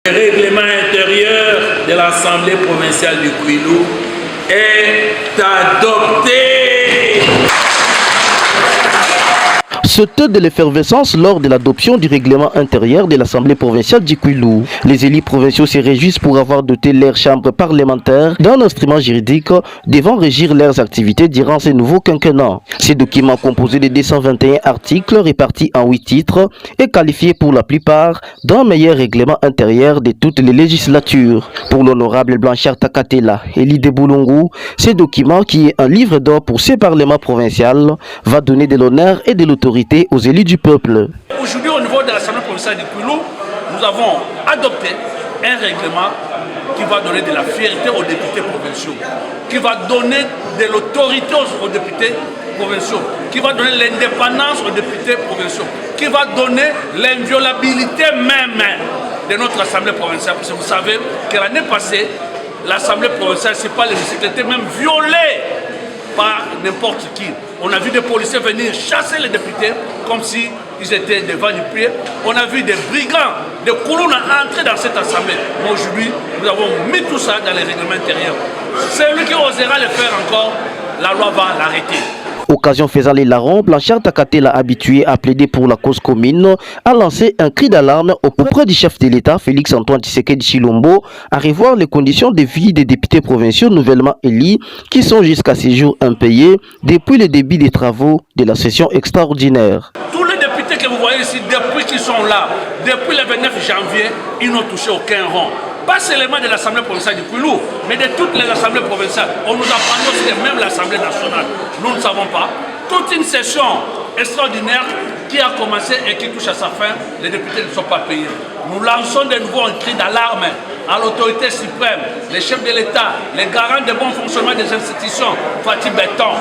Le règlement intérieur de l'Assemblée provinciale du Kwilu est adopté. C'était de l'effervescence lors de l'adoption du règlement intérieur de l'Assemblée provinciale du Kwilu. Les élus provinciaux se réjouissent pour avoir doté leur chambre parlementaire d'un instrument juridique devant régir leurs activités durant ce nouveau quinquennat. Ce document composé de 221 articles répartis en 8 titres est qualifié pour la plupart d'un meilleur règlement intérieur de toutes les législatures. Pour l'honorable Blanchard Takatela et Lide Boulungu, ce document qui est un livre d'or pour ce parlement provincial va donner de l'honneur et de l'autorité aux élus du peuple. Aujourd'hui, au niveau de l'Assemblée provinciale du Kwilu, nous avons adopté un règlement qui va donner de la fierté aux députés provinciaux, qui va donner de l'autorité aux députés provinciaux, qui va donner l'indépendance aux députés provinciaux, qui va donner l'inviolabilité même de notre Assemblée provinciale. Parce que vous savez que l'année passée, l'Assemblée provinciale, c'est pas l'hémicycle, était même violée par n'importe qui. On a vu des policiers venir chasser les députés comme s'ils étaient devant du pied. On a vu des brigands, des colonnes entrer dans cette assemblée. Mais aujourd'hui, nous avons mis tout ça dans les règlements intérieurs. Celui qui osera le faire encore, la loi va l'arrêter. Occasion faisant les larrons, Blanchard Takatela, habitué à plaider pour la cause commune, a lancé un cri d'alarme auprès du chef de l'État, Félix-Antoine Tshisekedi Tshilombo, à revoir les conditions de vie des députés provinciaux nouvellement élus qui sont jusqu'à ce jour impayés depuis le début des travaux de la session extraordinaire. Tous les députés que vous voyez ici, depuis qu'ils sont là, depuis le 29 janvier, ils n'ont touché aucun rond. Pas seulement de l'Assemblée provinciale du Kwilu, mais de toutes les assemblées provinciales. On nous apprend aussi de même l'Assemblée nationale. Nous ne savons pas. Toute une session extraordinaire qui a commencé et qui touche à sa fin, les députés ne sont pas payés. Nous lançons de nouveau un cri d'alarme à l'autorité suprême, les chefs de l'État, les garants de bon fonctionnement des institutions, Fatih Béton,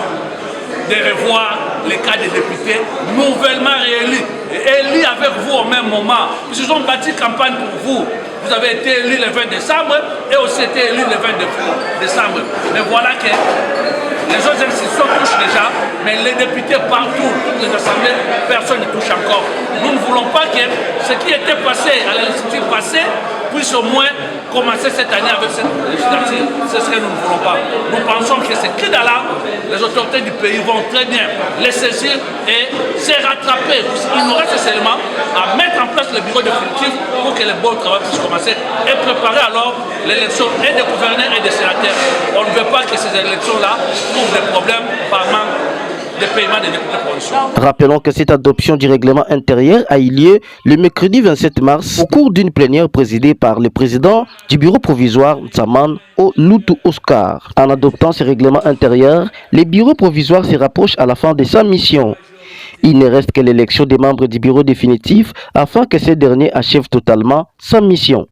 de revoir les cas des députés nouvellement réélus. Élus avec vous au même moment. Ils ont bâti campagne pour vous. Vous avez été élu le 20 décembre et aussi été élu le 20 décembre. Mais voilà que les autres institutions touchent déjà, mais les députés partout, toutes les assemblées, personne ne touche encore. Nous ne voulons pas que ce qui était passé à la législature passée puisse au moins commencer cette année avec cette législature. C'est ce que nous ne voulons pas. Nous pensons que ces cris d'alarme, les autorités du pays vont très bien les saisir et se rattraper. Il nous reste seulement à mettre en place le bureau définitif pour que le bon travail puisse commencer et préparer alors l'élection et des gouverneurs et des sénateurs. On ne veut pas que ces élections-là trouvent des problèmes par manque de paiement des députés provinciaux. Rappelons que cette adoption du règlement intérieur a eu lieu le mercredi 27 mars au cours d'une plénière présidée par le président du bureau provisoire Nsaman Lutu Oscar. En adoptant ce règlement intérieur, le bureau provisoire se rapproche à la fin de sa mission. Il ne reste que l'élection des membres du bureau définitif afin que ce dernier achève totalement sa mission.